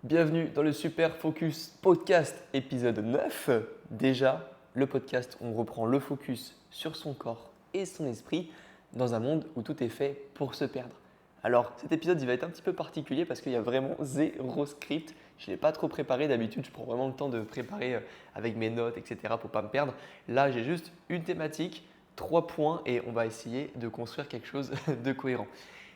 Bienvenue dans le Super Focus Podcast épisode 9. Déjà, le podcast où on reprend le focus sur son corps et son esprit dans un monde où tout est fait pour se perdre. Alors cet épisode il va être un petit peu particulier parce qu'il y a vraiment zéro script. Je ne l'ai pas trop préparé, d'habitude je prends vraiment le temps de préparer avec mes notes etc. pour ne pas me perdre. Là j'ai juste une thématique, 3 points et on va essayer de construire quelque chose de cohérent.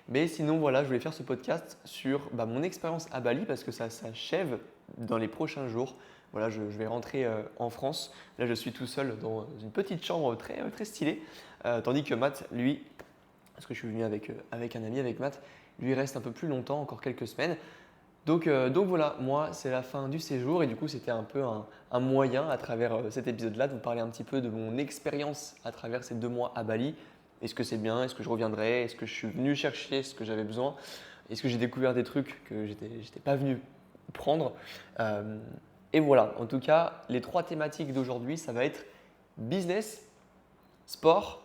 Mais sinon, voilà, je voulais faire ce podcast sur mon expérience à Bali parce que ça s'achève dans les prochains jours. Voilà, je vais rentrer en France. Là, je suis tout seul dans une petite chambre très stylée. Tandis que Matt, lui, parce que je suis venu avec un ami, avec Matt, lui il reste un peu plus longtemps, encore quelques semaines. Donc voilà, moi, c'est la fin du séjour et du coup, c'était un peu un moyen à travers cet épisode-là de vous parler un petit peu de mon expérience à travers ces 2 mois à Bali. Est-ce que c'est bien? Est-ce que je reviendrai? Est-ce que je suis venu chercher ce que j'avais besoin? Est-ce que j'ai découvert des trucs que j'étais pas venu prendre? Euh, et voilà, en tout cas, les 3 thématiques d'aujourd'hui, ça va être business, sport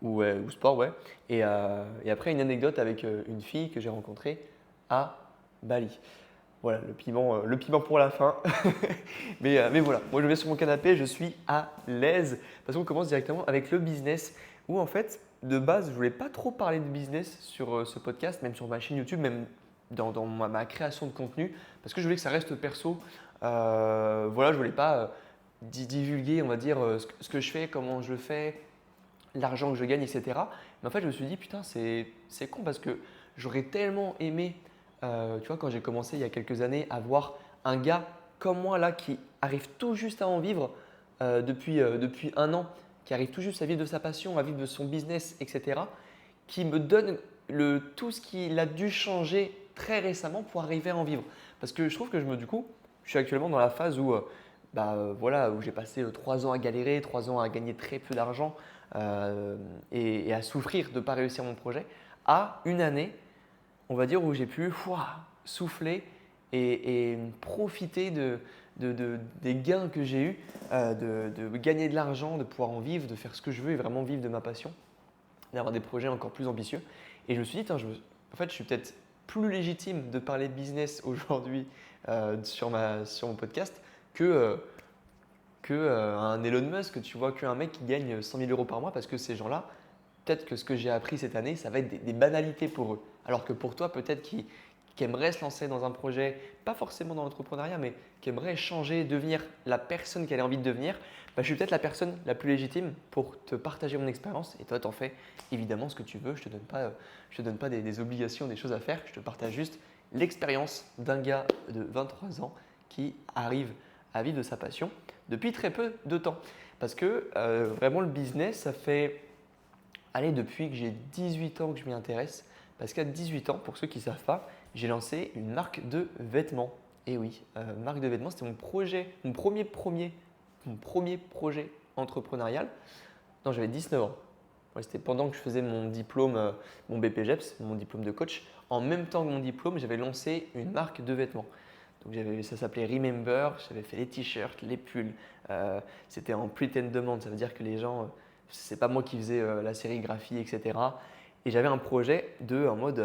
ou sport, ouais. Et après, une anecdote avec une fille que j'ai rencontrée à Bali. Voilà, le piment pour la fin. Mais voilà, moi je vais sur mon canapé, je suis à l'aise. Parce qu'on commence directement avec le business, où en fait, de base, je voulais pas trop parler de business sur ce podcast, même sur ma chaîne YouTube, même dans ma création de contenu, parce que je voulais que ça reste perso. Voilà, je voulais pas divulguer, on va dire, ce que je fais, comment je le fais, l'argent que je gagne, etc. Mais en fait, je me suis dit, putain, c'est con parce que j'aurais tellement aimé, tu vois, quand j'ai commencé il y a quelques années, à voir un gars comme moi là qui arrive tout juste à en vivre depuis un an, qui arrive tout juste à vivre de sa passion, à vivre de son business, etc., qui me donne tout ce qu'il a dû changer très récemment pour arriver à en vivre. Parce que je trouve que du coup, je suis actuellement dans la phase où, voilà, où j'ai passé 3 ans à galérer, 3 ans à gagner très peu d'argent et à souffrir de ne pas réussir mon projet, à une année, on va dire, où j'ai pu souffler et profiter des gains que j'ai eus, de gagner de l'argent, de pouvoir en vivre, de faire ce que je veux et vraiment vivre de ma passion, d'avoir des projets encore plus ambitieux. Et je me suis dit, en fait, je suis peut-être plus légitime de parler business aujourd'hui sur mon podcast que, un Elon Musk, tu vois, qu'un mec qui gagne 100 000 euros par mois parce que ces gens-là, peut-être que ce que j'ai appris cette année, ça va être des banalités pour eux. Alors que pour toi, peut-être qui aimerait se lancer dans un projet, pas forcément dans l'entrepreneuriat, mais qui aimerait changer, devenir la personne qu'elle a envie de devenir, je suis peut-être la personne la plus légitime pour te partager mon expérience. Et toi, t'en fais évidemment ce que tu veux. Je te donne pas des obligations, des choses à faire. Je te partage juste l'expérience d'un gars de 23 ans qui arrive à vivre de sa passion depuis très peu de temps. Parce que vraiment, le business, ça fait depuis que j'ai 18 ans que je m'y intéresse. Parce qu'à 18 ans, pour ceux qui ne savent pas, j'ai lancé une marque de vêtements. Et oui, marque de vêtements, c'était mon premier projet entrepreneurial. Non, j'avais 19 ans. Ouais, c'était pendant que je faisais mon diplôme, mon BPGEPS, mon diplôme de coach. En même temps que mon diplôme, j'avais lancé une marque de vêtements. Donc ça s'appelait Remember, j'avais fait les t-shirts, les pulls. C'était en print and demand, ça veut dire que les gens, c'est pas moi qui faisais la sérigraphie, etc. Et j'avais un projet en mode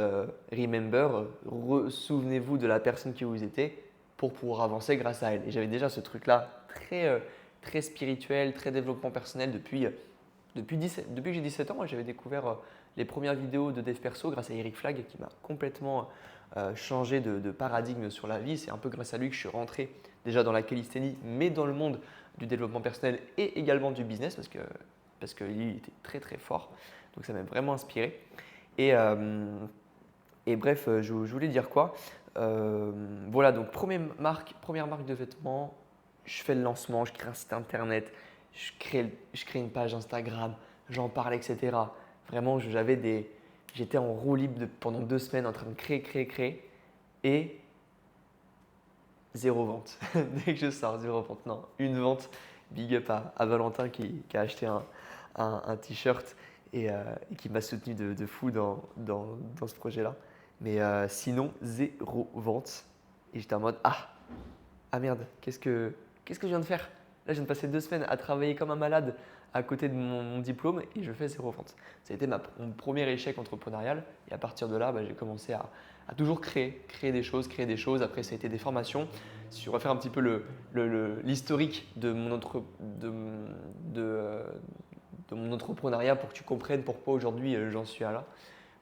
Remember, souvenez-vous de la personne qui vous étiez pour pouvoir avancer grâce à elle. Et j'avais déjà ce truc-là très spirituel, très développement personnel depuis que j'ai 17 ans. Moi, j'avais découvert les premières vidéos de Dev Perso grâce à Eric Flag qui m'a complètement changé de paradigme sur la vie. C'est un peu grâce à lui que je suis rentré déjà dans la calisthénie, mais dans le monde du développement personnel et également du business parce que lui, il était très fort. Donc ça m'a vraiment inspiré. Et, euh, et bref, je voulais dire quoi? Voilà, donc première marque de vêtements, je fais le lancement, je crée un site internet, je crée une page Instagram, j'en parle, etc. Vraiment, j'étais en roue libre pendant 2 semaines en train de créer et zéro vente. Dès que je sors, zéro vente. Non, une vente. Big up à Valentin qui a acheté un t-shirt et qui m'a soutenu de fou dans ce projet-là. Mais sinon, zéro vente. Et j'étais en mode ah merde, qu'est-ce que je viens de faire? Là, je viens de passer 2 semaines à travailler comme un malade à côté de mon diplôme et je fais zéro vente. Ça a été mon premier échec entrepreneurial. Et à partir de là, j'ai commencé à toujours créer des choses, créer des choses. Après, ça a été des formations. Si je refais un petit peu l'historique de mon entrepreneuriat pour que tu comprennes pourquoi aujourd'hui j'en suis là.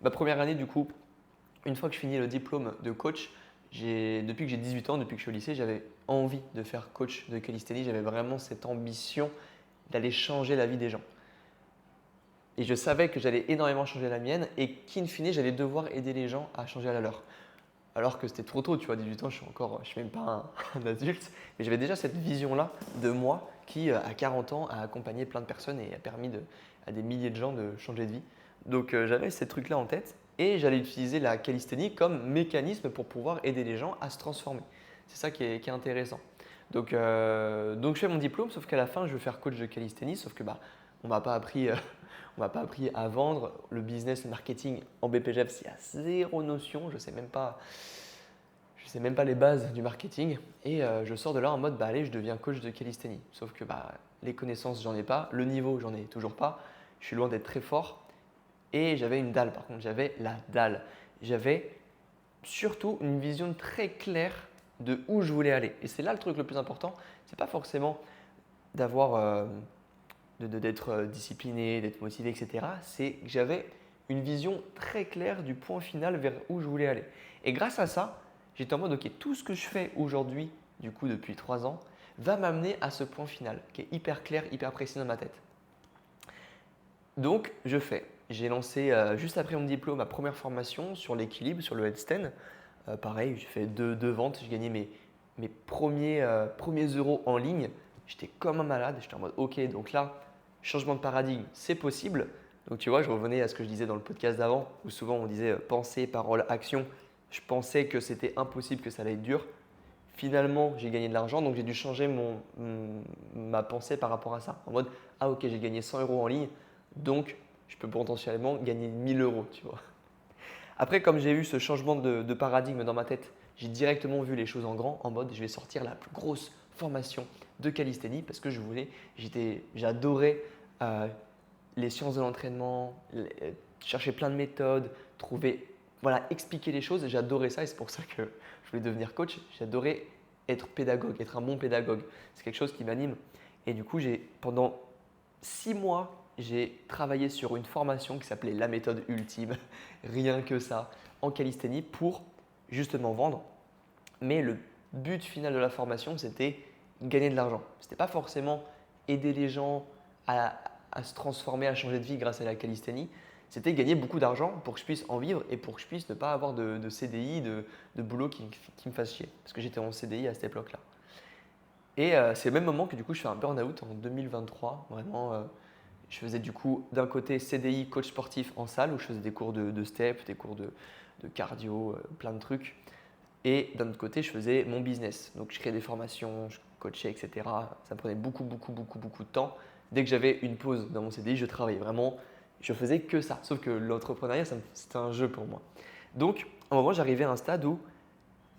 Ma première année, du coup, une fois que je finis le diplôme de coach, depuis que j'ai 18 ans, depuis que je suis au lycée, j'avais envie de faire coach de calisthénie. J'avais vraiment cette ambition d'aller changer la vie des gens. Et je savais que j'allais énormément changer la mienne et qu'in fine, j'allais devoir aider les gens à changer la leur. Alors que c'était trop tôt, tu vois, 18 ans, je suis même pas un adulte. Mais j'avais déjà cette vision-là de moi qui, à 40 ans, a accompagné plein de personnes et a permis à des milliers de gens de changer de vie. Donc j'avais ces trucs-là en tête et j'allais utiliser la calisthénie comme mécanisme pour pouvoir aider les gens à se transformer. C'est ça qui est intéressant. Donc je fais mon diplôme, sauf qu'à la fin, je veux faire coach de calisthénie, sauf que on m'a pas appris on m'a pas appris à vendre. Le business, le marketing en BPJEPS, il y a zéro notion. Je sais même pas les bases du marketing. Et je sors de là en mode, allez, je deviens coach de calisthénie. Sauf que les connaissances, j'en ai pas. Le niveau, j'en ai toujours pas. Je suis loin d'être très fort. Et j'avais une dalle, par contre. J'avais la dalle. J'avais surtout une vision très claire de où je voulais aller. Et c'est là le truc le plus important. C'est pas forcément d'être discipliné, d'être motivé, etc. C'est que j'avais une vision très claire du point final vers où je voulais aller. Et grâce à ça, j'étais en mode, ok, tout ce que je fais aujourd'hui, du coup depuis 3 ans, va m'amener à ce point final qui est hyper clair, hyper précis dans ma tête. Donc, j'ai lancé juste après mon diplôme ma première formation sur l'équilibre, sur le headstand. Pareil, j'ai fait deux ventes, j'ai gagné mes premiers euros en ligne. J'étais comme un malade, j'étais en mode ok, donc là, changement de paradigme, c'est possible. Donc tu vois, je revenais à ce que je disais dans le podcast d'avant, où souvent on disait pensée, parole, action. Je pensais que c'était impossible, que ça allait être dur. Finalement, j'ai gagné de l'argent, donc j'ai dû changer ma pensée par rapport à ça. En mode, ah ok, j'ai gagné 100 euros en ligne, donc je peux potentiellement gagner 1000 euros, tu vois. Après, comme j'ai eu ce changement de paradigme dans ma tête, j'ai directement vu les choses en grand, en mode je vais sortir la plus grosse formation de calisthénie parce que j'adorais les sciences de l'entraînement, chercher plein de méthodes, expliquer les choses. J'adorais ça et c'est pour ça que je voulais devenir coach. J'adorais être pédagogue, être un bon pédagogue. C'est quelque chose qui m'anime. Et du coup, pendant 6 mois, j'ai travaillé sur une formation qui s'appelait la méthode ultime, rien que ça, en calisthénie pour justement vendre. Mais le but final de la formation, c'était gagner de l'argent. Ce n'était pas forcément aider les gens à se transformer, à changer de vie grâce à la calisthénie. C'était gagner beaucoup d'argent pour que je puisse en vivre et pour que je puisse ne pas avoir de CDI, de boulot qui me fasse chier. Parce que j'étais en CDI à cette époque-là. Et c'est au même moment que du coup je fais un burn-out en 2023. Vraiment, je faisais du coup d'un côté CDI, coach sportif en salle où je faisais des cours de step, des cours de cardio, plein de trucs. Et d'un autre côté, je faisais mon business. Donc je créais des formations, je coachais, etc. Ça me prenait beaucoup de temps. Dès que j'avais une pause dans mon CDI, je travaillais vraiment. Je faisais que ça. Sauf que l'entrepreneuriat, c'était un jeu pour moi. Donc, à un moment, j'arrivais à un stade où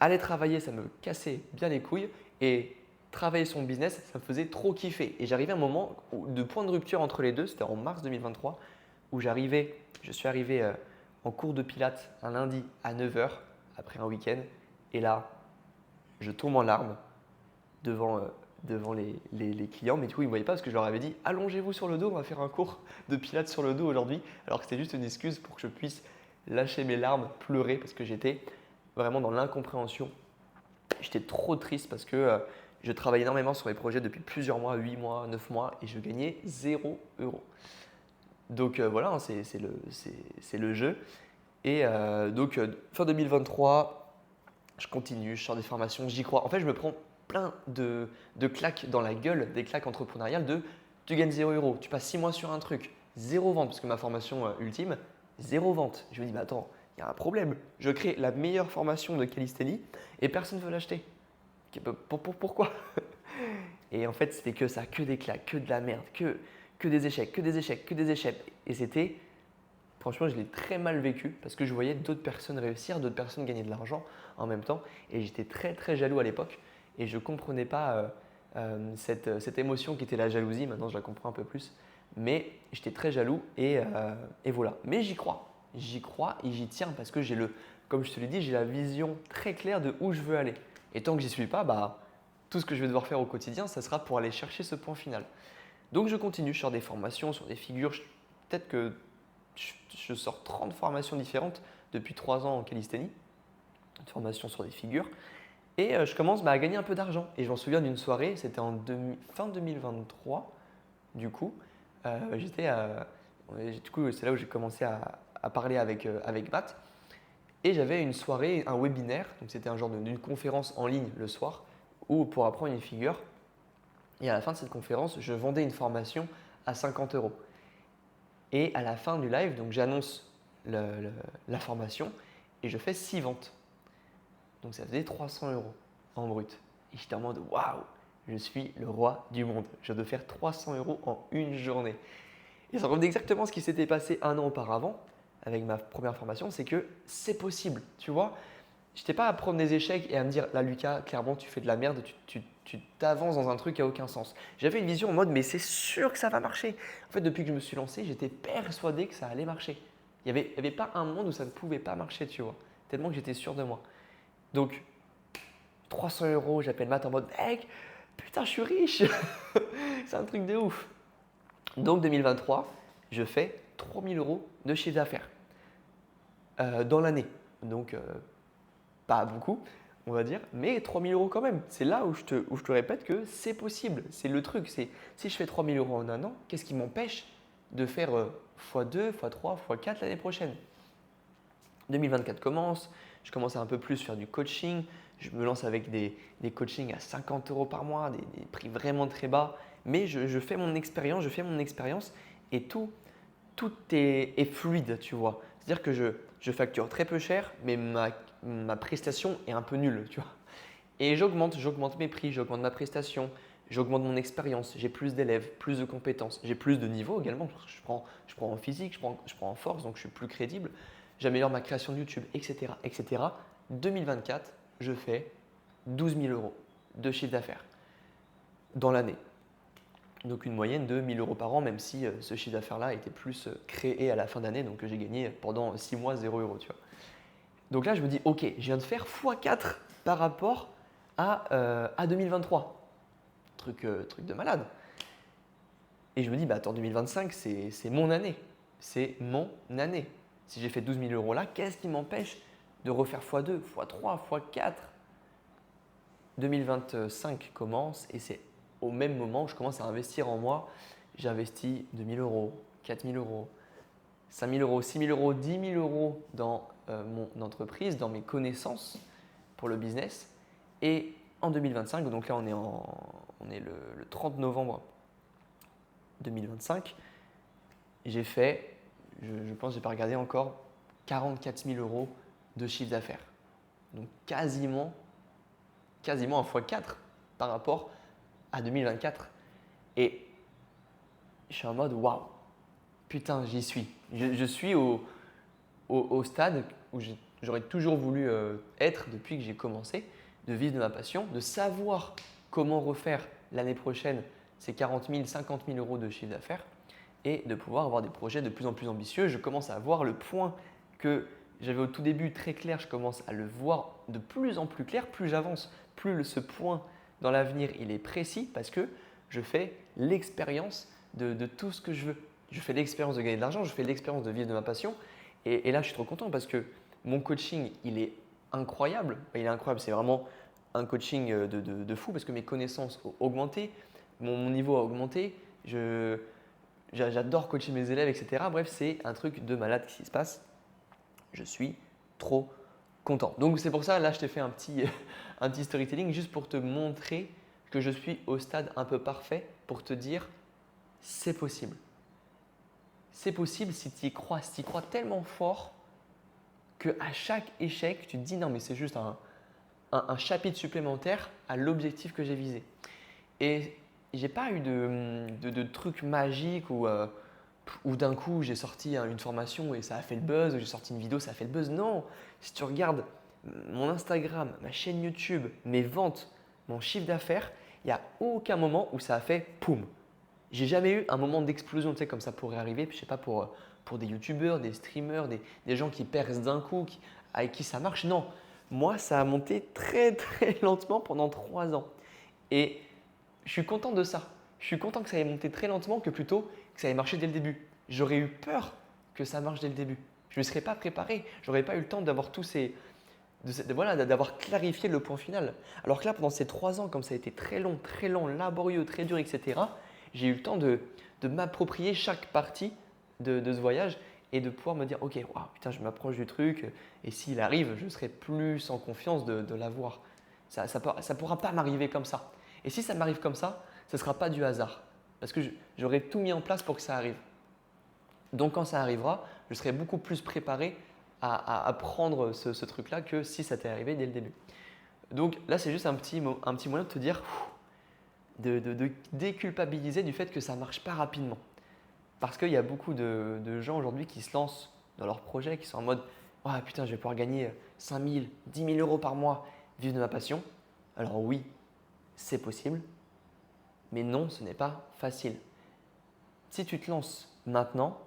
aller travailler, ça me cassait bien les couilles. Et travailler son business, ça me faisait trop kiffer. Et j'arrivais à un moment de point de rupture entre les deux. C'était en mars 2023 où je suis arrivé en cours de pilates un lundi à 9 h après un week-end. Et là, je tombe en larmes devant les clients. Mais du coup, ils ne me voyaient pas parce que je leur avais dit « Allongez-vous sur le dos, on va faire un cours de pilates sur le dos aujourd'hui. » Alors que c'était juste une excuse pour que je puisse lâcher mes larmes, pleurer parce que j'étais vraiment dans l'incompréhension. J'étais trop triste parce que je travaillais énormément sur mes projets depuis plusieurs mois, 8 mois, 9 mois et je gagnais 0 euros. Donc voilà, hein, c'est le jeu. Et donc fin 2023, je continue, je sors des formations, j'y crois. En fait, je me prends plein de claques dans la gueule, des claques entrepreneuriales de tu gagnes 0 euros, tu passes 6 mois sur un truc, 0 vente, parce que ma formation ultime, 0 vente. Je me dis, mais attends, il y a un problème. Je crée la meilleure formation de calisthénie et personne ne veut l'acheter. Pourquoi? Et en fait, c'était que ça, que des claques, que de la merde, que des échecs, que des échecs, que des échecs. Et franchement, je l'ai très mal vécu parce que je voyais d'autres personnes réussir, d'autres personnes gagner de l'argent en même temps. Et j'étais très, très jaloux à l'époque. Et je ne comprenais pas cette émotion qui était la jalousie. Maintenant, je la comprends un peu plus. Mais j'étais très jaloux et voilà. Mais j'y crois et j'y tiens parce que j'ai le comme je te l'ai dit, j'ai la vision très claire de où je veux aller. Et tant que j'y suis pas, bah, tout ce que je vais devoir faire au quotidien, ça sera pour aller chercher ce point final. Donc je continue, je sors des formations sur des figures. Peut-être que je sors 30 formations différentes depuis 3 ans en calisthénie, une formation sur des figures. Et je commence à gagner un peu d'argent. Et je m'en souviens d'une soirée, c'était fin 2023, du coup. Du coup, c'est là où j'ai commencé à parler avec Matt. Et j'avais une soirée, un webinaire, donc c'était un genre d'une conférence en ligne le soir, où pour apprendre une figure. Et à la fin de cette conférence, je vendais une formation à 50 euros. Et à la fin du live, donc j'annonce la formation et je fais 6 ventes. Donc ça faisait 300 euros en brut. Et j'étais en mode waouh, je suis le roi du monde. Je dois faire 300 euros en une journée. Et ça revenait exactement ce qui s'était passé un an auparavant avec ma première formation, c'est que c'est possible, tu vois. Je n'étais pas à prendre des échecs et à me dire là Lucas, clairement tu fais de la merde, tu t'avances dans un truc qui n'a aucun sens. J'avais une vision en mode mais c'est sûr que ça va marcher. En fait depuis que je me suis lancé, j'étais persuadé que ça allait marcher. Il n'y avait pas un monde où ça ne pouvait pas marcher, tu vois. Tellement que j'étais sûr de moi. Donc 300 euros, j'appelle Matt en mode mec, putain je suis riche. C'est un truc de ouf. Donc 2023, je fais 3000 euros de chiffre d'affaires dans l'année. Donc pas beaucoup, on va dire, mais 3000 euros quand même. C'est là où je te répète que c'est possible. C'est le truc. Si je fais 3000 euros en un an, qu'est-ce qui m'empêche de faire x2, x3, x4 l'année prochaine? 2024 commence, je commence à un peu plus faire du coaching. Je me lance avec des coachings à 50 euros par mois, des prix vraiment très bas. Mais je fais mon expérience, et tout est fluide, tu vois. C'est-à-dire que je facture très peu cher, mais ma prestation est un peu nulle, tu vois. Et j'augmente mes prix, j'augmente ma prestation, j'augmente mon expérience, j'ai plus d'élèves, plus de compétences, j'ai plus de niveaux également. Parce que je prends en physique, je prends en force, donc je suis plus crédible. J'améliore ma création de YouTube, etc., etc. 2024, je fais 12 000 euros de chiffre d'affaires dans l'année. Donc une moyenne de 1 000 euros par an, même si ce chiffre d'affaires-là était plus créé à la fin d'année, donc j'ai gagné pendant 6 mois 0 euros. Tu vois. Donc là, je me dis, ok, je viens de faire x4 par rapport à 2023. Truc de malade. Et je me dis, bah attends, 2025, c'est mon année. C'est mon année. Si j'ai fait 12 000 euros là, qu'est-ce qui m'empêche de refaire x2, x3, x4? 2025 commence et c'est au même moment où je commence à investir en moi. J'ai investi 2 000 euros, 4 000 euros, 5 000 euros, 6 000 euros, 10 000 euros dans mon entreprise, dans mes connaissances pour le business. Et en 2025, donc là on est le 30 novembre 2025, j'ai fait, je pense que je n'ai pas regardé encore, 44 000 euros de chiffre d'affaires. Donc quasiment un x4 par rapport à 2024. Et je suis en mode waouh, putain, j'y suis. Je suis au stade où j'aurais toujours voulu être depuis que j'ai commencé, de vivre de ma passion, de savoir comment refaire l'année prochaine ces 40 000, 50 000 euros de chiffre d'affaires et de pouvoir avoir des projets de plus en plus ambitieux. Je commence à voir le point que j'avais au tout début très clair, je commence à le voir de plus en plus clair. Plus j'avance, plus ce point dans l'avenir il est précis parce que je fais l'expérience de tout ce que je veux. Je fais l'expérience de gagner de l'argent, je fais l'expérience de vivre de ma passion. Et là, je suis trop content parce que mon coaching, il est incroyable. Il est incroyable, c'est vraiment un coaching de fou parce que mes connaissances ont augmenté, mon niveau a augmenté. J'adore coacher mes élèves, etc. Bref, c'est un truc de malade qui se passe. Je suis trop content. Donc c'est pour ça, là, je t'ai fait un petit storytelling juste pour te montrer que je suis au stade un peu parfait pour te dire c'est possible. C'est possible si tu y crois, tellement fort qu'à chaque échec, tu te dis non mais c'est juste un chapitre supplémentaire à l'objectif que j'ai visé. Et j'ai pas eu de truc magique où d'un coup j'ai sorti une formation et ça a fait le buzz, ou j'ai sorti une vidéo, ça a fait le buzz. Non, si tu regardes mon Instagram, ma chaîne YouTube, mes ventes, mon chiffre d'affaires, il n'y a aucun moment où ça a fait poum. J'ai jamais eu un moment d'explosion, tu sais, comme ça pourrait arriver, je sais pas, pour des youtubeurs, des streamers, des gens qui percent d'un coup, avec qui ça marche. Non, moi, ça a monté très très lentement pendant 3 ans. Et je suis content de ça. Je suis content que ça ait monté très lentement que plutôt que ça ait marché dès le début. J'aurais eu peur que ça marche dès le début. Je ne me serais pas préparé. Je n'aurais pas eu le temps d'avoir voilà, d'avoir clarifié le point final. Alors que là, pendant ces 3 ans, comme ça a été très long, laborieux, très dur, etc., j'ai eu le temps de m'approprier chaque partie de ce voyage et de pouvoir me dire, ok, wow, putain, je m'approche du truc et s'il arrive, je serai plus en confiance de l'avoir. Ça ne pourra pas m'arriver comme ça. Et si ça m'arrive comme ça, ce ne sera pas du hasard parce que j'aurai tout mis en place pour que ça arrive. Donc quand ça arrivera, je serai beaucoup plus préparé à prendre ce truc-là que si ça t'est arrivé dès le début. Donc là, c'est juste un petit moyen de te dire, de déculpabiliser du fait que ça ne marche pas rapidement. Parce qu'il y a beaucoup de gens aujourd'hui qui se lancent dans leurs projets, qui sont en mode « Ah putain, je vais pouvoir gagner 5 000, 10 000 euros par mois, vivre de ma passion. » Alors oui, c'est possible, mais non, ce n'est pas facile. Si tu te lances maintenant,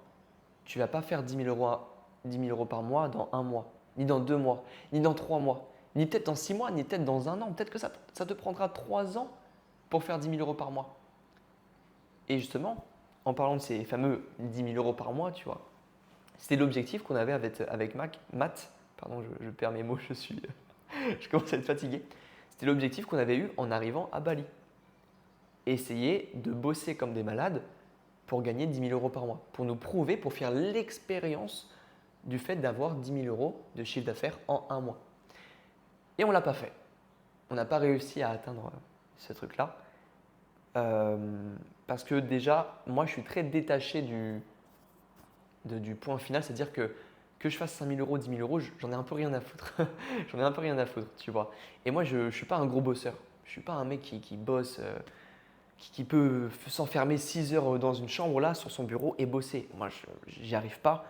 tu ne vas pas faire 10 000 euros par mois dans 1 mois, ni dans 2 mois, ni dans 3 mois, ni peut-être dans 6 mois, ni peut-être dans 1 an. Peut-être que ça te prendra 3 ans pour faire 10 000 euros par mois. Et justement, en parlant de ces fameux 10 000 euros par mois, tu vois, c'était l'objectif qu'on avait avec Matt. Pardon, je perds mes mots, je commence à être fatigué. C'était l'objectif qu'on avait eu en arrivant à Bali. Essayer de bosser comme des malades pour gagner 10 000 euros par mois, pour nous prouver, pour faire l'expérience du fait d'avoir 10 000 euros de chiffre d'affaires en 1 mois. Et on ne l'a pas fait. On n'a pas réussi à atteindre ce truc-là. Parce que déjà, moi, je suis très détaché du point final, c'est-à-dire que je fasse 5 000 euros, 10 000 euros, j'en ai un peu rien à foutre. J'en ai un peu rien à foutre, tu vois. Et moi, je ne suis pas un gros bosseur. Je ne suis pas un mec qui bosse, qui peut s'enfermer 6 heures dans une chambre là, sur son bureau et bosser. Moi, j'y arrive pas.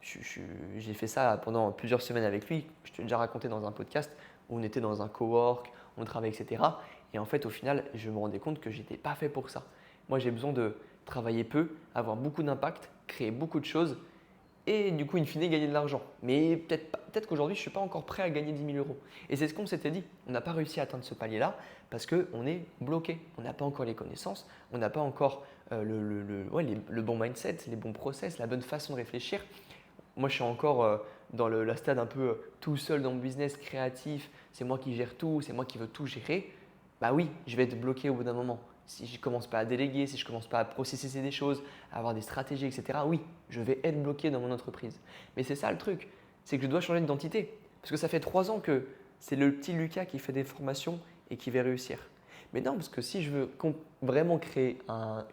J'ai fait ça pendant plusieurs semaines avec lui. Je te l'ai déjà raconté dans un podcast où on était dans un cowork, on travaillait, etc. Et en fait, au final, je me rendais compte que je n'étais pas fait pour ça. Moi, j'ai besoin de travailler peu, avoir beaucoup d'impact, créer beaucoup de choses et du coup, in fine, gagner de l'argent. Mais peut-être qu'aujourd'hui, je ne suis pas encore prêt à gagner 10 000 euros. Et c'est ce qu'on s'était dit. On n'a pas réussi à atteindre ce palier-là parce qu'on est bloqué. On n'a pas encore les connaissances, on n'a pas encore le bon mindset, les bons process, la bonne façon de réfléchir. Moi, je suis encore dans la stade un peu tout seul dans mon business créatif. C'est moi qui gère tout, c'est moi qui veux tout gérer. Bah oui, je vais être bloqué au bout d'un moment. Si je ne commence pas à déléguer, si je ne commence pas à processer des choses, à avoir des stratégies, etc., oui, je vais être bloqué dans mon entreprise. Mais c'est ça le truc, c'est que je dois changer d'identité. Parce que ça fait 3 ans que c'est le petit Lucas qui fait des formations et qui va réussir. Mais non, parce que si je veux vraiment créer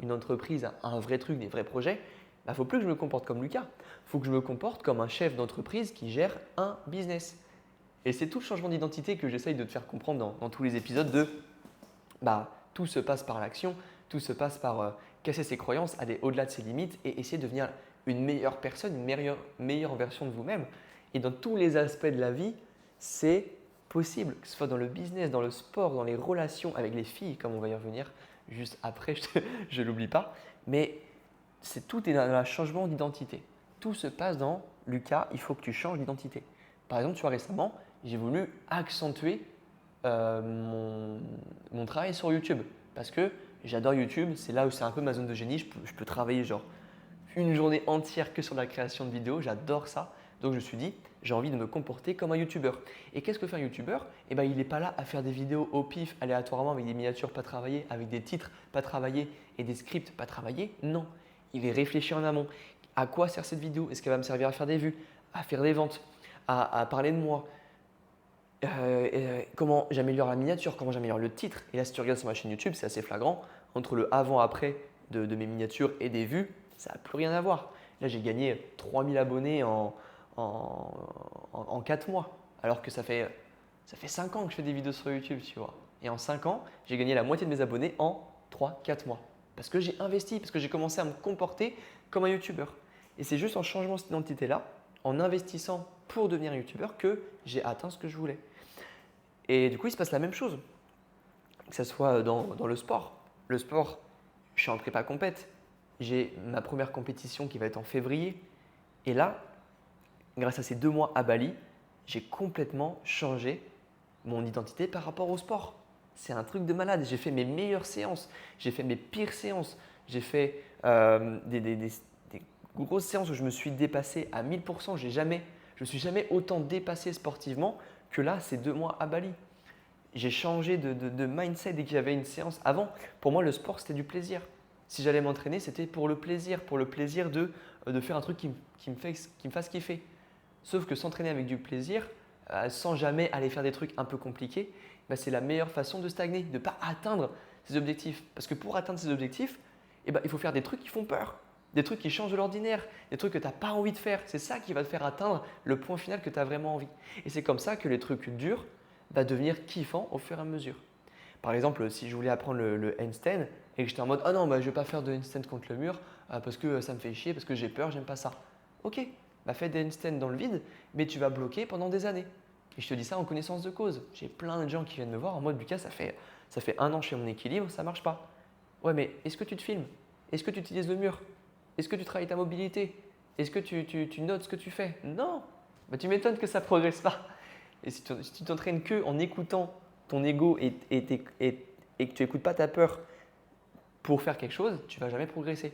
une entreprise, un vrai truc, des vrais projets, il ne faut plus que je me comporte comme Lucas. Il faut que je me comporte comme un chef d'entreprise qui gère un business. Et c'est tout le changement d'identité que j'essaye de te faire comprendre dans tous les épisodes de tout se passe par l'action, tout se passe par casser ses croyances, aller au-delà de ses limites et essayer de devenir une meilleure personne, une meilleure version de vous-même. Et dans tous les aspects de la vie, c'est possible, que ce soit dans le business, dans le sport, dans les relations avec les filles, comme on va y revenir juste après, je ne l'oublie pas. Mais tout est dans le changement d'identité. Tout se passe dans Lucas, il faut que tu changes d'identité. Par exemple, tu vois, récemment, j'ai voulu accentuer mon travail sur YouTube parce que j'adore YouTube, c'est là où c'est un peu ma zone de génie, je peux travailler genre une journée entière que sur la création de vidéos, j'adore ça. Donc je me suis dit, j'ai envie de me comporter comme un YouTuber. Et qu'est-ce que fait un YouTuber? Eh ben, il n'est pas là à faire des vidéos au pif, aléatoirement, avec des miniatures pas travaillées, avec des titres pas travaillés et des scripts pas travaillés. Non, il est réfléchi en amont. À quoi sert cette vidéo? Est-ce qu'elle va me servir à faire des vues, à faire des ventes, à parler de moi? Comment j'améliore la miniature, comment j'améliore le titre. Et là, si tu regardes sur ma chaîne YouTube, c'est assez flagrant. Entre le avant-après de mes miniatures et des vues, ça n'a plus rien à voir. Là, j'ai gagné 3000 abonnés en 4 mois. Alors que ça fait 5 ans que je fais des vidéos sur YouTube, tu vois. Et en 5 ans, j'ai gagné la moitié de mes abonnés en 3-4 mois. Parce que j'ai investi, parce que j'ai commencé à me comporter comme un YouTuber. Et c'est juste en changeant cette identité-là, en investissant pour devenir un YouTuber, que j'ai atteint ce que je voulais. Et du coup, il se passe la même chose, que ce soit dans le sport. Le sport, je suis en prépa compète. J'ai ma première compétition qui va être en février. Et là, grâce à ces 2 mois à Bali, j'ai complètement changé mon identité par rapport au sport. C'est un truc de malade. J'ai fait mes meilleures séances, j'ai fait mes pires séances, j'ai fait des grosses séances où je me suis dépassé à 1000%. Je ne me suis jamais autant dépassé sportivement que là, ces 2 mois à Bali. J'ai changé de mindset dès que j'avais une séance. Avant, pour moi, le sport, c'était du plaisir. Si j'allais m'entraîner, c'était pour le plaisir de faire un truc qui me fasse kiffer. Sauf que s'entraîner avec du plaisir, sans jamais aller faire des trucs un peu compliqués, bah, c'est la meilleure façon de stagner, de ne pas atteindre ses objectifs. Parce que pour atteindre ses objectifs, il faut faire des trucs qui font peur, des trucs qui changent de l'ordinaire, des trucs que tu n'as pas envie de faire. C'est ça qui va te faire atteindre le point final que tu as vraiment envie. Et c'est comme ça que les trucs durs vont devenir kiffants au fur et à mesure. Par exemple, si je voulais apprendre le handstand et que j'étais en mode « Ah non, je ne vais pas faire de handstand contre le mur parce que ça me fait chier, parce que j'ai peur, j'aime pas ça. » Ok, fais des handstands dans le vide, mais tu vas bloquer pendant des années. Et je te dis ça en connaissance de cause. J'ai plein de gens qui viennent me voir en mode « Lucas, ça fait 1 an que je fais mon équilibre, ça ne marche pas. » Ouais, mais est-ce que tu te filmes? Est-ce que tu utilises le mur? Est-ce que tu travailles ta mobilité? Est-ce que tu notes ce que tu fais? Non. Tu m'étonnes que ça ne progresse pas. Et si tu t'entraînes que en écoutant ton ego et que tu n'écoutes pas ta peur pour faire quelque chose, tu ne vas jamais progresser.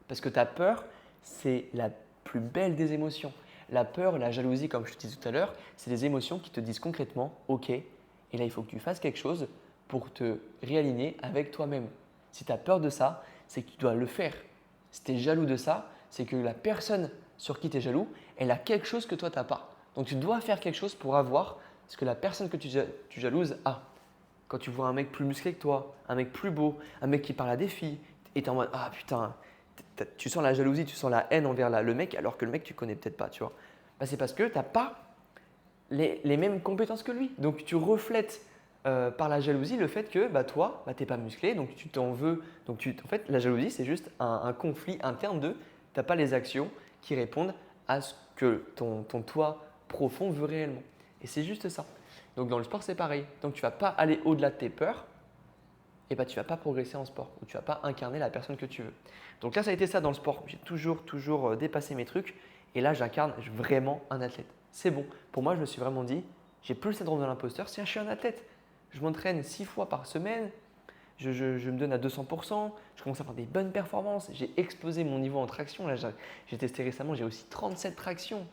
Parce que ta peur, c'est la plus belle des émotions. La peur, la jalousie, comme je te disais tout à l'heure, c'est des émotions qui te disent concrètement « Ok, et là, il faut que tu fasses quelque chose pour te réaligner avec toi-même. » Si tu as peur de ça, c'est que tu dois le faire. Si tu es jaloux de ça, c'est que la personne sur qui tu es jaloux, elle a quelque chose que toi, tu n'as pas. Donc, tu dois faire quelque chose pour avoir ce que la personne que tu jalouses a. Quand tu vois un mec plus musclé que toi, un mec plus beau, un mec qui parle à des filles, et tu es en mode « Ah putain !» Tu sens la jalousie, tu sens la haine envers le mec, alors que le mec, tu ne connais peut-être pas. Tu vois. C'est parce que tu n'as pas les mêmes compétences que lui. Donc, tu reflètes par la jalousie le fait que toi, tu n'es pas musclé, donc tu t'en veux. Donc, en fait, la jalousie, c'est juste un conflit interne de tu n'as pas les actions qui répondent à ce que ton toi profond veut réellement. Et c'est juste ça. Donc, dans le sport, c'est pareil. Donc, tu ne vas pas aller au-delà de tes peurs. Et tu ne vas pas progresser en sport ou tu ne vas pas incarner la personne que tu veux. Donc là, ça a été ça dans le sport. J'ai toujours dépassé mes trucs et là, j'incarne vraiment un athlète. C'est bon. Pour moi, je me suis vraiment dit, j'ai plus le syndrome de l'imposteur. Je suis un athlète. Je m'entraîne 6 fois par semaine. Je me donne à 200%. Je commence à faire des bonnes performances. J'ai explosé mon niveau en traction. Là, j'ai testé récemment, j'ai aussi 37 tractions.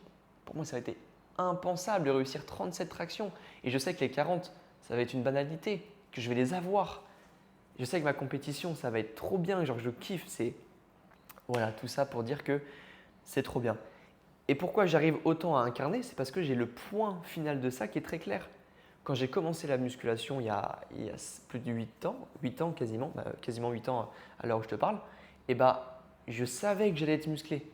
Pour moi, ça a été impensable de réussir 37 tractions. Et je sais que les 40, ça va être une banalité, que je vais les avoir. Je sais que ma compétition, ça va être trop bien, genre je kiffe. Voilà, tout ça pour dire que c'est trop bien. Et pourquoi j'arrive autant à incarner? C'est parce que j'ai le point final de ça qui est très clair. Quand j'ai commencé la musculation il y a plus de 8 ans quasiment 8 ans à l'heure où je te parle, je savais que j'allais être musclé.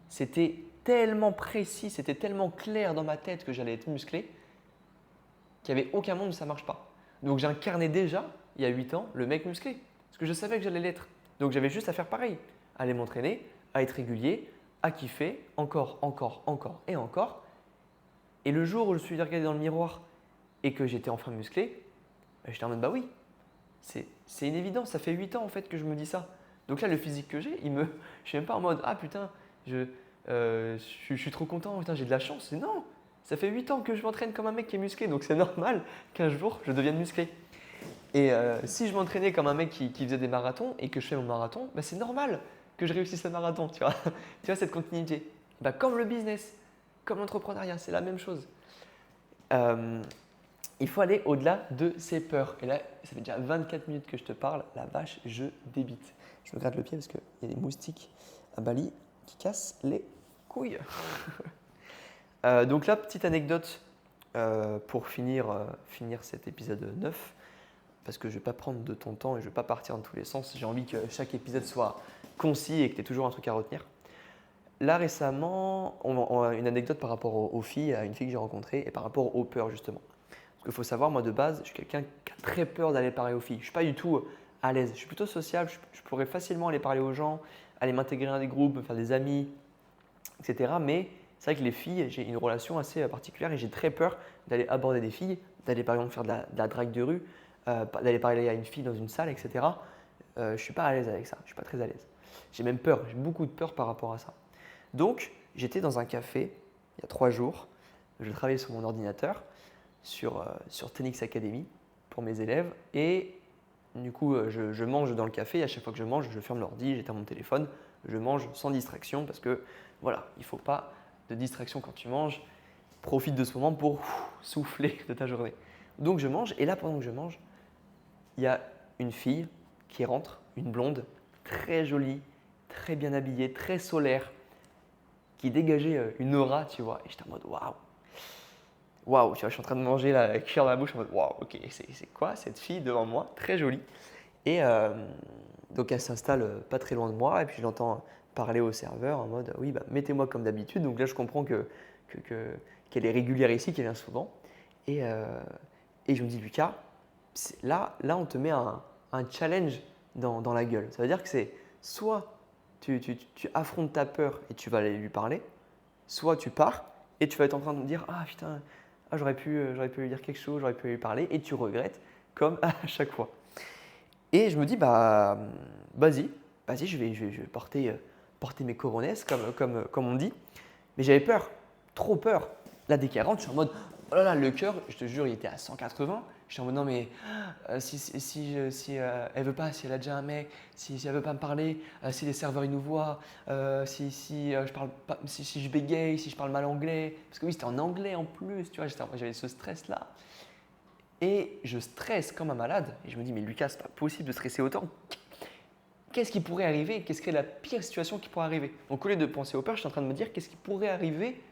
C'était tellement précis, c'était tellement clair dans ma tête que j'allais être musclé qu'il n'y avait aucun monde où ça ne marche pas. Donc j'incarnais déjà, il y a 8 ans, le mec musclé. Parce que je savais que j'allais l'être. Donc j'avais juste à faire pareil. À aller m'entraîner, à être régulier, à kiffer, encore et encore. Et le jour où je suis regardé dans le miroir et que j'étais enfin musclé, j'étais en mode oui, c'est une évidence. Ça fait 8 ans en fait que je me dis ça. Donc là, le physique que j'ai, je suis même pas en mode ah putain, je suis trop content, putain, j'ai de la chance. Non, ça fait 8 ans que je m'entraîne comme un mec qui est musclé, donc c'est normal qu'un jour je devienne musclé. Et si je m'entraînais comme un mec qui faisait des marathons et que je fais mon marathon, c'est normal que je réussisse le marathon, tu vois, tu vois cette continuité. Comme le business, comme l'entrepreneuriat, c'est la même chose. Il faut aller au-delà de ses peurs. Et là, ça fait déjà 24 minutes que je te parle. La vache, je débite. Je me gratte le pied parce qu'il y a des moustiques à Bali qui cassent les couilles. Donc là, petite anecdote pour finir cet épisode 9. Parce que je ne vais pas prendre de ton temps et je ne vais pas partir dans tous les sens. J'ai envie que chaque épisode soit concis et que tu aies toujours un truc à retenir. Là, récemment, on a une anecdote par rapport aux filles, à une fille que j'ai rencontrée et par rapport aux peurs, justement. Parce qu'il faut savoir, moi, de base, je suis quelqu'un qui a très peur d'aller parler aux filles. Je ne suis pas du tout à l'aise. Je suis plutôt sociable. Je pourrais facilement aller parler aux gens, aller m'intégrer dans des groupes, me faire des amis, etc. Mais c'est vrai que les filles, j'ai une relation assez particulière et j'ai très peur d'aller aborder des filles, d'aller par exemple faire de la drague de rue, d'aller parler à une fille dans une salle, etc. Je ne suis pas à l'aise avec ça. Je ne suis pas très à l'aise. J'ai même peur. J'ai beaucoup de peur par rapport à ça. Donc, j'étais dans un café il y a 3 jours je travaillais sur mon ordinateur, sur Tenix Academy pour mes élèves. Et du coup, je mange dans le café. Et à chaque fois que je mange, je ferme l'ordi, j'éteins mon téléphone. Je mange sans distraction parce que voilà, il ne faut pas de distraction quand tu manges. Profite de ce moment pour souffler de ta journée. Donc je mange et là, pendant que je mange, il y a une fille qui rentre, une blonde, très jolie, très bien habillée, très solaire, qui dégageait une aura, tu vois. Et j'étais en mode waouh, waouh, tu vois, je suis en train de manger la cuillère dans la bouche en mode waouh, ok, c'est quoi cette fille devant moi, très jolie. Et donc elle s'installe pas très loin de moi et puis je l'entends parler au serveur en mode oui, bah, mettez-moi comme d'habitude. Donc là, je comprends qu'elle est régulière ici, qu'elle vient souvent. Et, euh, et je me dis, Lucas, là, on te met un challenge dans la gueule. Ça veut dire que c'est soit tu affrontes ta peur et tu vas aller lui parler, soit tu pars et tu vas être en train de me dire, ah putain, j'aurais pu lui dire quelque chose, j'aurais pu lui parler et tu regrettes comme à chaque fois. Et je me dis, bah, vas-y, je vais porter mes coronesses comme on dit. Mais j'avais peur, trop peur. Là, dès qu'elle rentre, je suis en mode, oh là là, le cœur, je te jure, il était à 180. Je suis en mode, non, mais si elle veut pas, si elle a déjà un mec, si elle veut pas me parler, si les serveurs ils nous voient, si je parle pas, si je bégaye, si je parle mal anglais. Parce que oui, c'était en anglais en plus, tu vois, j'avais ce stress-là. Et je stresse comme un malade. Et je me dis, mais Lucas, c'est pas possible de stresser autant. Qu'est-ce qui pourrait arriver? Qu'est-ce qui est la pire situation qui pourrait arriver? Donc au lieu de penser aux peurs, je suis en train de me dire, qu'est-ce qui pourrait arriver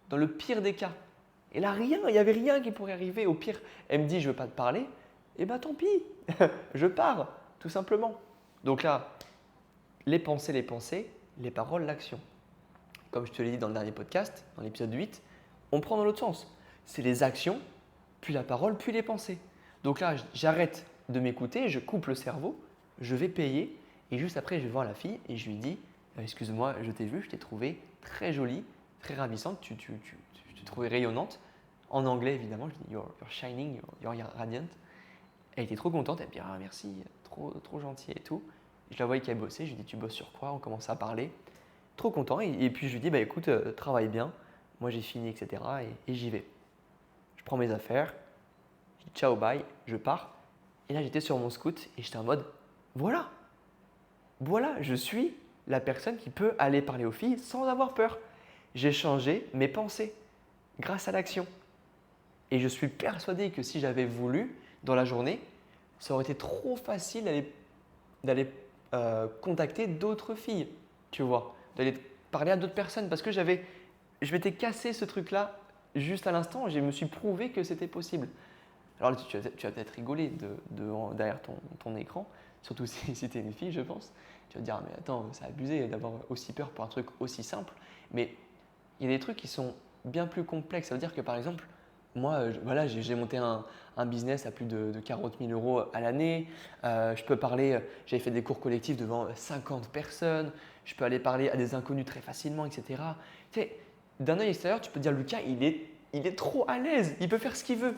dans le pire des cas? Et là, rien, il n'y avait rien qui pourrait arriver. Au pire, elle me dit, je ne veux pas te parler. Eh bien, tant pis, je pars, tout simplement. Donc là, les pensées, les paroles, l'action. Comme je te l'ai dit dans le dernier podcast, dans l'épisode 8, on prend dans l'autre sens. C'est les actions, puis la parole, puis les pensées. Donc là, j'arrête de m'écouter, je coupe le cerveau, je vais payer et juste après, je vais voir la fille et je lui dis excuse-moi, je t'ai vue, je t'ai trouvée très jolie, très ravissante, tu t'es trouvée rayonnante. En anglais, évidemment, je dis you're shining, you're radiant. Elle était trop contente, elle me dit ah, merci, trop gentil et tout. Je la voyais qu'elle bossait, je lui dis tu bosses sur quoi? On commence à parler. Trop content et puis je lui dis bah écoute, travaille bien, moi j'ai fini, etc. Et j'y vais. Je prends mes affaires, je dis ciao, bye, je pars. Et là, j'étais sur mon scoot et j'étais en mode voilà, je suis la personne qui peut aller parler aux filles sans avoir peur. J'ai changé mes pensées grâce à l'action. Et je suis persuadé que si j'avais voulu, dans la journée, ça aurait été trop facile d'aller contacter d'autres filles, tu vois, d'aller parler à d'autres personnes parce que je m'étais cassé ce truc-là juste à l'instant et je me suis prouvé que c'était possible. Alors tu vas peut-être rigoler derrière ton écran, surtout si tu es une fille, je pense. Tu vas te dire, mais attends, c'est abusé d'avoir aussi peur pour un truc aussi simple. Mais il y a des trucs qui sont bien plus complexes. Ça veut dire que par exemple, moi, voilà, j'ai monté un business à plus de 40 000 euros à l'année. Je peux parler, j'avais fait des cours collectifs devant 50 personnes. Je peux aller parler à des inconnus très facilement, etc. Tu sais, d'un œil extérieur, tu peux te dire, Lucas, il est trop à l'aise, il peut faire ce qu'il veut.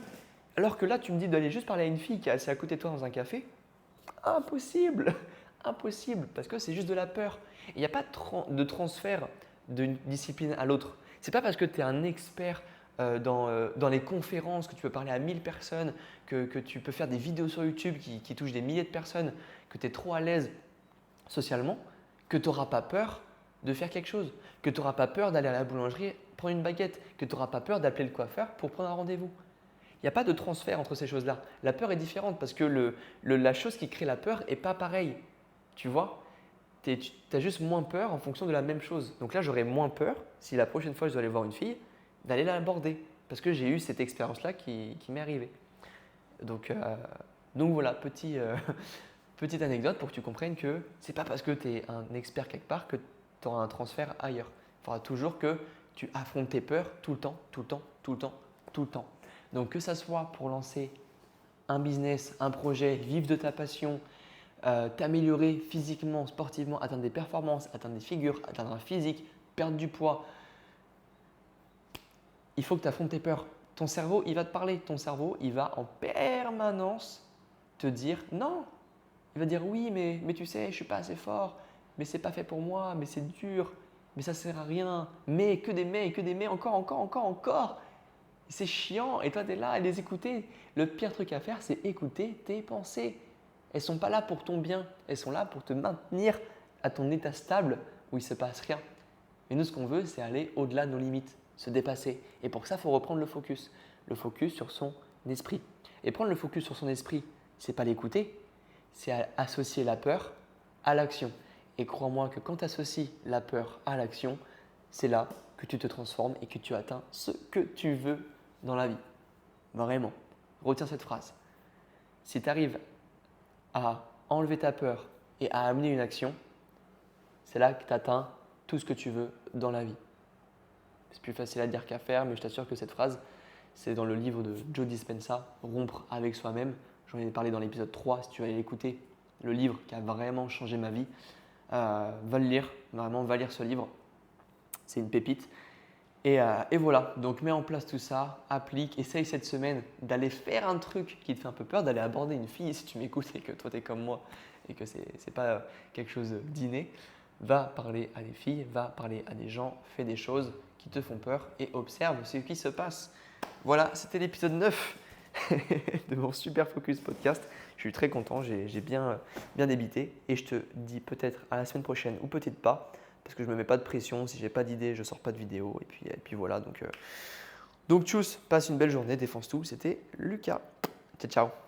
Alors que là, tu me dis d'aller juste parler à une fille qui est assise à côté de toi dans un café. Impossible, impossible, parce que c'est juste de la peur. Il n'y a pas de transfert d'une discipline à l'autre. Ce n'est pas parce que tu es un expert dans les conférences, que tu peux parler à 1000 personnes, que tu peux faire des vidéos sur YouTube qui touchent des milliers de personnes, que tu es trop à l'aise socialement, que tu n'auras pas peur de faire quelque chose, que tu n'auras pas peur d'aller à la boulangerie prendre une baguette, que tu n'auras pas peur d'appeler le coiffeur pour prendre un rendez-vous. Il n'y a pas de transfert entre ces choses-là. La peur est différente parce que la chose qui crée la peur n'est pas pareille. Tu vois, tu as juste moins peur en fonction de la même chose. Donc là, j'aurais moins peur si la prochaine fois je dois aller voir une fille, d'aller l'aborder parce que j'ai eu cette expérience-là qui m'est arrivée. Donc voilà, petite anecdote pour que tu comprennes que ce n'est pas parce que tu es un expert quelque part que tu auras un transfert ailleurs. Il faudra toujours que tu affrontes tes peurs tout le temps, tout le temps, tout le temps, tout le temps. Donc que ça soit pour lancer un business, un projet, vivre de ta passion, t'améliorer physiquement, sportivement, atteindre des performances, atteindre des figures, atteindre un physique, perdre du poids, il faut que tu affrontes tes peurs. Ton cerveau, il va te parler. Ton cerveau, il va en permanence te dire non. Il va dire oui, mais tu sais, je ne suis pas assez fort, mais ce n'est pas fait pour moi, mais c'est dur, mais ça ne sert à rien, mais que des mais, encore. C'est chiant et toi, tu es là à les écouter. Le pire truc à faire, c'est écouter tes pensées. Elles ne sont pas là pour ton bien, elles sont là pour te maintenir à ton état stable où il ne se passe rien. Mais nous, ce qu'on veut, c'est aller au-delà de nos limites, se dépasser. Et pour ça, il faut reprendre le focus sur son esprit. Et prendre le focus sur son esprit, ce n'est pas l'écouter, c'est associer la peur à l'action. Et crois-moi que quand tu associes la peur à l'action, c'est là que tu te transformes et que tu atteins ce que tu veux dans la vie. Vraiment. Retiens cette phrase. Si tu arrives à enlever ta peur et à amener une action, c'est là que tu atteins tout ce que tu veux dans la vie. C'est plus facile à dire qu'à faire, mais je t'assure que cette phrase, c'est dans le livre de Joe Dispenza, Rompre avec soi-même. J'en ai parlé dans l'épisode 3, si tu veux aller l'écouter, le livre qui a vraiment changé ma vie. Va le lire, vraiment, va lire ce livre. C'est une pépite. Et voilà, donc mets en place tout ça, applique, essaye cette semaine d'aller faire un truc qui te fait un peu peur, d'aller aborder une fille si tu m'écoutes et que toi tu es comme moi et que ce n'est pas quelque chose d'inné. Va parler à des filles, va parler à des gens, fais des choses qui te font peur et observe ce qui se passe. Voilà, c'était l'épisode 9 de mon Super Focus podcast. Je suis très content, j'ai bien débité et je te dis peut-être à la semaine prochaine ou peut-être pas. Parce que je ne me mets pas de pression, si je n'ai pas d'idée, je ne sors pas de vidéo. Et puis voilà, donc tchuss, passe une belle journée, défonce tout. C'était Lucas. Ciao, ciao.